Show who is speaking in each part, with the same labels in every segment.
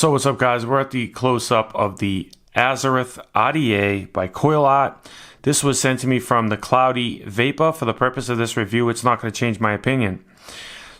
Speaker 1: So what's up, guys? We're at the close-up of the Azeroth RDA by CoilArt. This was sent to me from the Cloudy Vapor. For the purpose of this review, it's not going to change my opinion.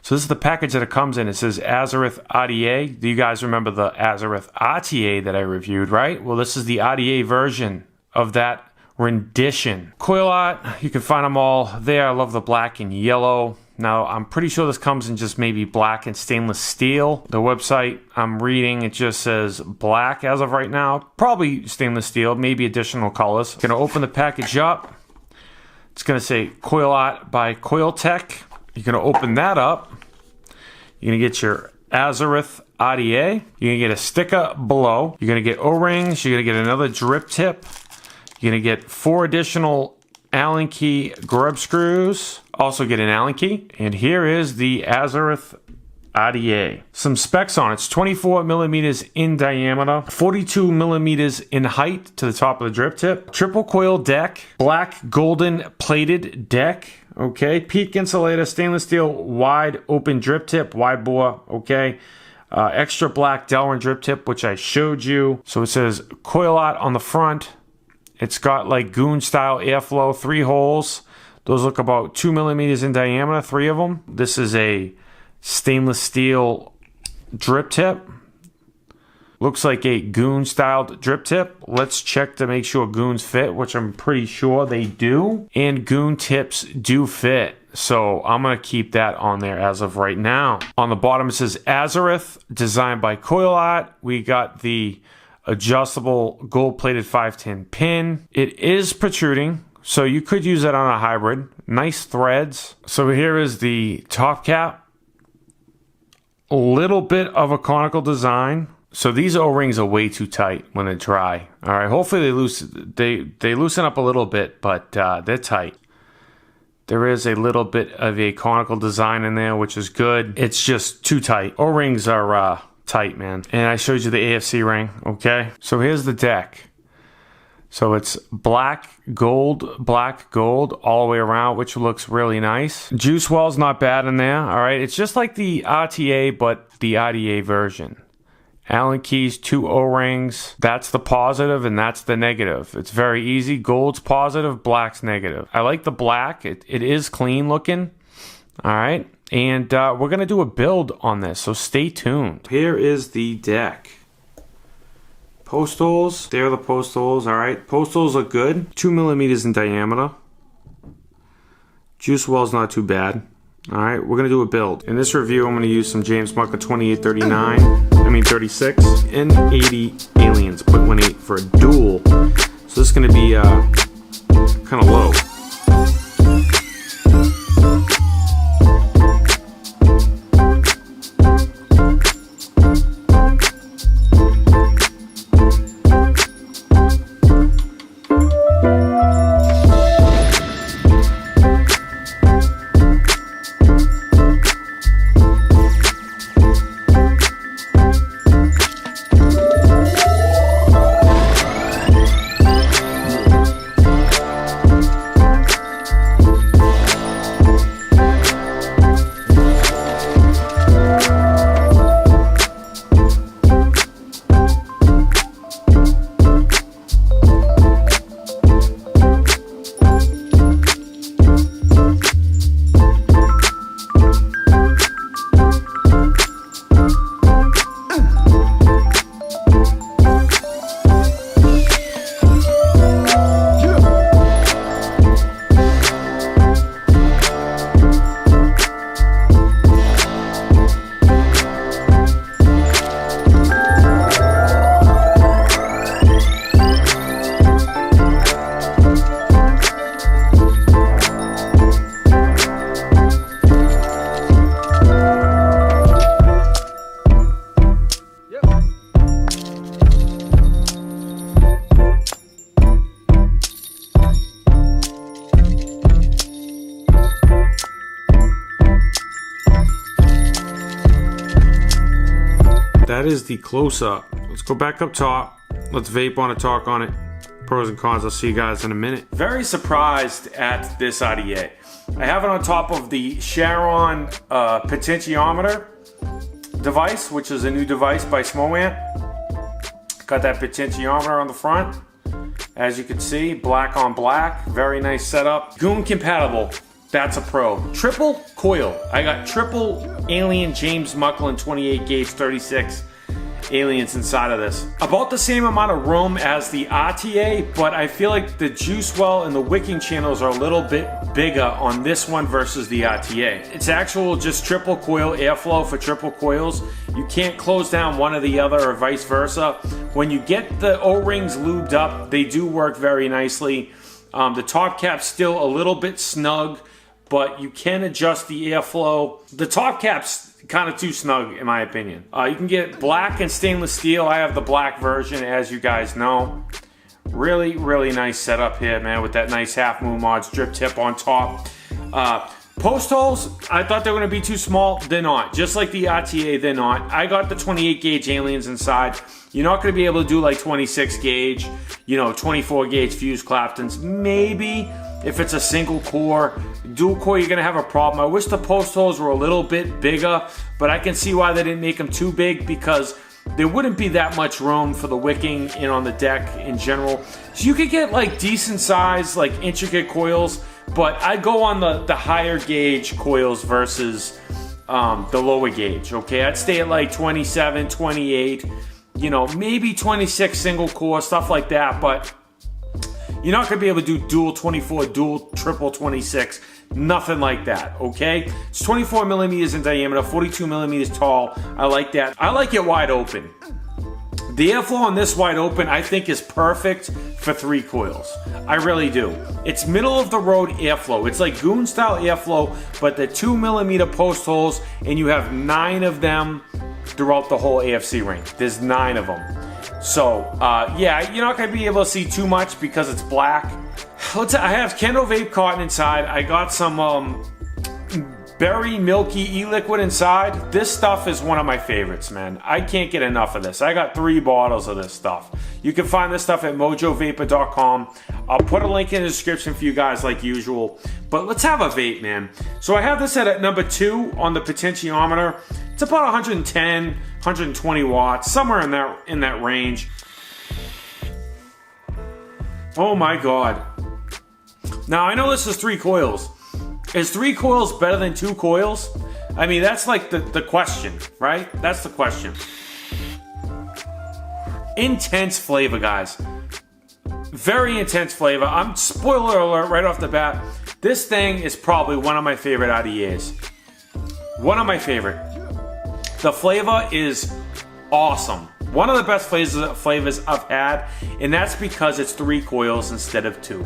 Speaker 1: So this is the package that it comes in. It says Azeroth RDA. Do you guys remember the Azeroth RTA that I reviewed, right? Well, this is the RDA version of that rendition. CoilArt, you can find them all there. I love the black and yellow. Now, I'm pretty sure this comes in just maybe black and stainless steel. The website I'm reading, it just says black as of right now. Probably stainless steel, maybe additional colors. Gonna open the package up. It's gonna say CoilArt by Coiltech. You're gonna open that up. You're gonna get your Azeroth RDA. You're gonna get a sticker below. You're gonna get O-rings. You're gonna get another drip tip. You're gonna get 4 additional Allen key grub screws. Also get an Allen key. And here is the Azeroth RDA. Some specs on it. It's 24 millimeters in diameter, 42 millimeters in height to the top of the drip tip. Triple coil deck, black golden plated deck. Okay, peak insulator, stainless steel, wide open drip tip, wide bore. Okay. Extra black Delrin drip tip, which I showed you. So it says CoilArt on the front. It's got like goon style airflow, 3 holes. Those look about 2 millimeters in diameter, 3 of them. This is a stainless steel drip tip. Looks like a goon styled drip tip. Let's check to make sure goons fit, which I'm pretty sure they do. And goon tips do fit. So I'm going to keep that on there as of right now. On the bottom it says Azeroth, designed by CoilArt. We got the adjustable gold-plated 510 pin. It is protruding, so you could use that on a hybrid. Nice threads. So here is the top cap. A little bit of a conical design. So these O-rings are way too tight when they're dry. All right, hopefully they loosen up a little bit, but they're tight. There is a little bit of a conical design in there, which is good. It's just too tight. O-rings are tight, man. And I showed you the AFC ring. Okay, so here's the deck. So it's black gold all the way around, which looks really nice. Juice well's not bad in there. All right, it's just like the RTA but the RDA version. Allen keys, 2 O-rings. That's the positive and that's the negative. It's very easy. Gold's positive, black's negative. I like the black. It is clean looking. All right. And we're going to do a build on this, so stay tuned. Here is the deck. Post holes. There are the post holes, all right. Post holes are good. 2 millimeters in diameter. Juice well's not too bad. All right, we're going to do a build. In this review, I'm going to use some James Mucker 36 and 80 aliens, 0.18 for a dual. So this is going to be kind of low. That is the close-up. Let's go back up top. Let's vape on it, talk on it. Pros and cons, I'll see you guys in a minute. Very surprised at this RDA. I have it on top of the Charon potentiometer. device, which is a new device by Smoant. Got that potentiometer on the front. As you can see, black on black, very nice setup. Goon compatible, that's a pro. Triple coil, I got triple Alien James Mucklin 28 gauge 36 aliens inside of this. About the same amount of room as the RTA, but I feel like the juice well and the wicking channels are a little bit bigger on this one versus the RTA. It's actual just triple coil airflow for triple coils. You can't close down one or the other or vice versa. When you get the O-rings lubed up, they do work very nicely. The top cap's still a little bit snug, but you can adjust the airflow. The top cap's kind of too snug in my opinion. You can get black and stainless steel. I have the black version, as you guys know. Really, really nice setup here, man, with that nice half moon mods drip tip on top. Post holes, I thought they were gonna be too small. They're not. Just like the RTA, they're not. I got the 28 gauge aliens inside. You're not gonna be able to do like 26 gauge, 24 gauge fuse Claptons. Maybe if it's a single core. Dual core, you're gonna have a problem. I wish the post holes were a little bit bigger, but I can see why they didn't make them too big, because there wouldn't be that much room for the wicking in on the deck in general. So you could get like decent size, like intricate coils, but I go on the higher gauge coils versus the lower gauge, okay? I'd stay at like 27, 28, maybe 26 single core, stuff like that, but you're not gonna be able to do dual 24, dual triple 26, nothing like that, okay? It's 24 millimeters in diameter, 42 millimeters tall. I like that. I like it wide open. The airflow on this wide open, I think, is perfect for 3 coils. I really do. It's middle of the road airflow. It's like Goon style airflow, but the 2 millimeter post holes, and you have 9 of them throughout the whole AFC ring. There's 9 of them. So, yeah, you're not going to be able to see too much because it's black. I have Kendo Vape Cotton inside. I got some berry milky e-liquid inside. This stuff is one of my favorites, man. I can't get enough of this. I got 3 bottles of this stuff. You can find this stuff at mojovapor.com. I'll put a link in the description for you guys like usual. But let's have a vape, man. So I have this at number 2 on the potentiometer. It's about 110, 120 watts, somewhere in that range. Oh my God. Now I know this is 3 coils. Is 3 coils better than 2 coils? I mean, that's like the question, right? That's the question. Intense flavor, guys. Very intense flavor. Spoiler alert right off the bat. This thing is probably one of my favorite RDAs. One of my favorite. The flavor is awesome. One of the best flavors I've had, and that's because it's 3 coils instead of 2.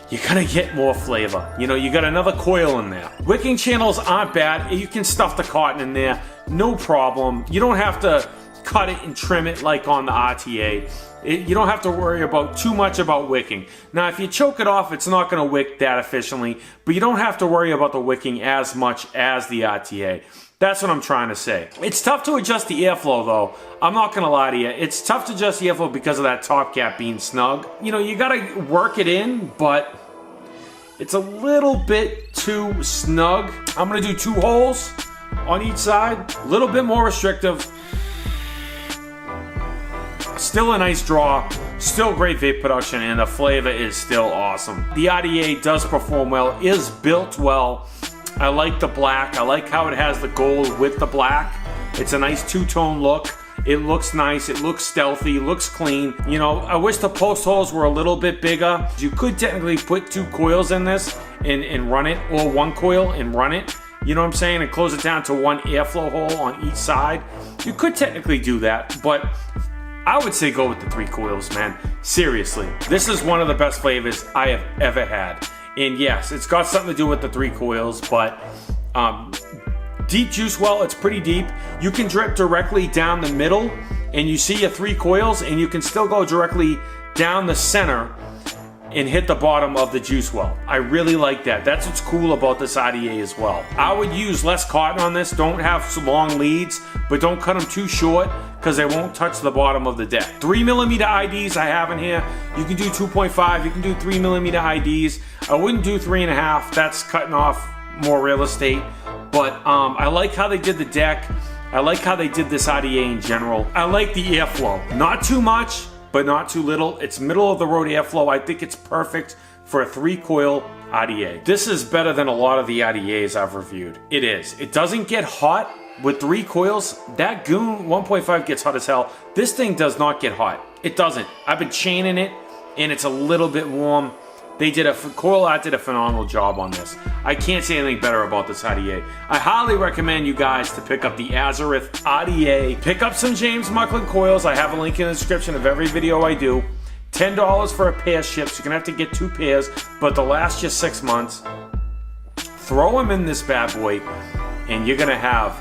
Speaker 1: You're gonna get more flavor. You got another coil in there. Wicking channels aren't bad. You can stuff the cotton in there, no problem. You don't have to cut it and trim it like on the RTA. You don't have to worry about too much about wicking. Now, if you choke it off, it's not gonna wick that efficiently, but you don't have to worry about the wicking as much as the RTA. That's what I'm trying to say. It's tough to adjust the airflow though. I'm not gonna lie to you. It's tough to adjust the airflow because of that top cap being snug. You gotta work it in, but it's a little bit too snug. I'm gonna do 2 holes on each side. A little bit more restrictive. Still a nice draw. Still great vape production, and the flavor is still awesome. The RDA does perform well, is built well. I like the black. I like how it has the gold with the black. It's a nice 2-tone look. It looks nice. It looks stealthy. Looks clean. I wish the post holes were a little bit bigger. You could technically put 2 coils in this and run it, or 1 coil and run it. You know what I'm saying? And close it down to 1 airflow hole on each side. You could technically do that, but I would say go with the 3 coils, man. Seriously. This is one of the best flavors I have ever had. And yes, it's got something to do with the 3 coils, but deep juice well, it's pretty deep. You can drip directly down the middle, and you see your 3 coils, and you can still go directly down the center and hit the bottom of the juice well. I really like that. That's what's cool about this RDA as well. I would use less cotton on this. Don't have some long leads, but don't cut them too short because they won't touch the bottom of the deck. 3mm IDs I have in here. You can do 2.5, you can do 3mm IDs. I wouldn't do 3.5. That's cutting off more real estate. But I like how they did the deck. I like how they did this RDA in general. I like the airflow. Not too much, but not too little. It's middle of the road airflow. I think it's perfect for a 3-coil RDA. This is better than a lot of the RDAs I've reviewed. It is. It doesn't get hot with 3 coils. That Goon 1.5 gets hot as hell. This thing does not get hot. It doesn't. I've been chaining it and it's a little bit warm. CoilArt did a phenomenal job on this. I can't say anything better about this RDA. I highly recommend you guys to pick up the Azeroth RDA. Pick up some James Mucklin coils. I have a link in the description of every video I do. $10 for a pair ships. You're gonna have to get 2 pairs, but they'll last you 6 months. Throw them in this bad boy, and you're gonna have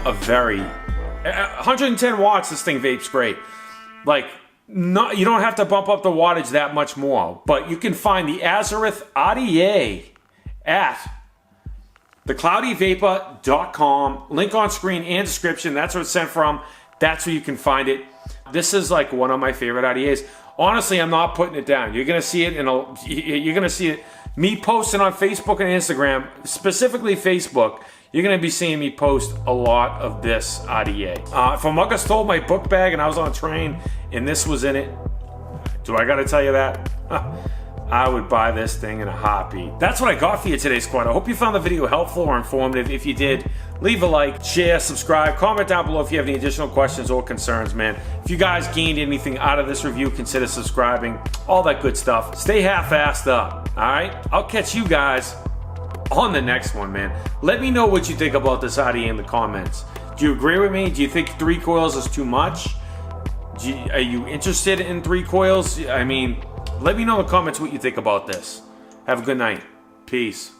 Speaker 1: a very 110 watts. This thing vapes great. Like, you don't have to bump up the wattage that much more, but you can find the Azeroth RDA at thecloudyvapor.com. Link on screen and description. That's where it's sent from. That's where you can find it. This is like one of my favorite RDAs. Honestly, I'm not putting it down. You're gonna see it you're gonna see it. Me posting on Facebook and Instagram, specifically Facebook. You're gonna be seeing me post a lot of this RDA. If a mugger stole my book bag and I was on a train and this was in it, do I gotta tell you that? I would buy this thing in a heartbeat. That's what I got for you today, squad. I hope you found the video helpful or informative. If you did, leave a like, share, subscribe, comment down below if you have any additional questions or concerns, man. If you guys gained anything out of this review, consider subscribing, all that good stuff. Stay half-assed up, all right? I'll catch you guys on the next one, man. Let me know what you think about this RDA in the comments. Do you agree with me? Do you think 3 coils is too much? Are you interested in 3 coils? I mean, let me know in the comments what you think about this. Have a good night. Peace.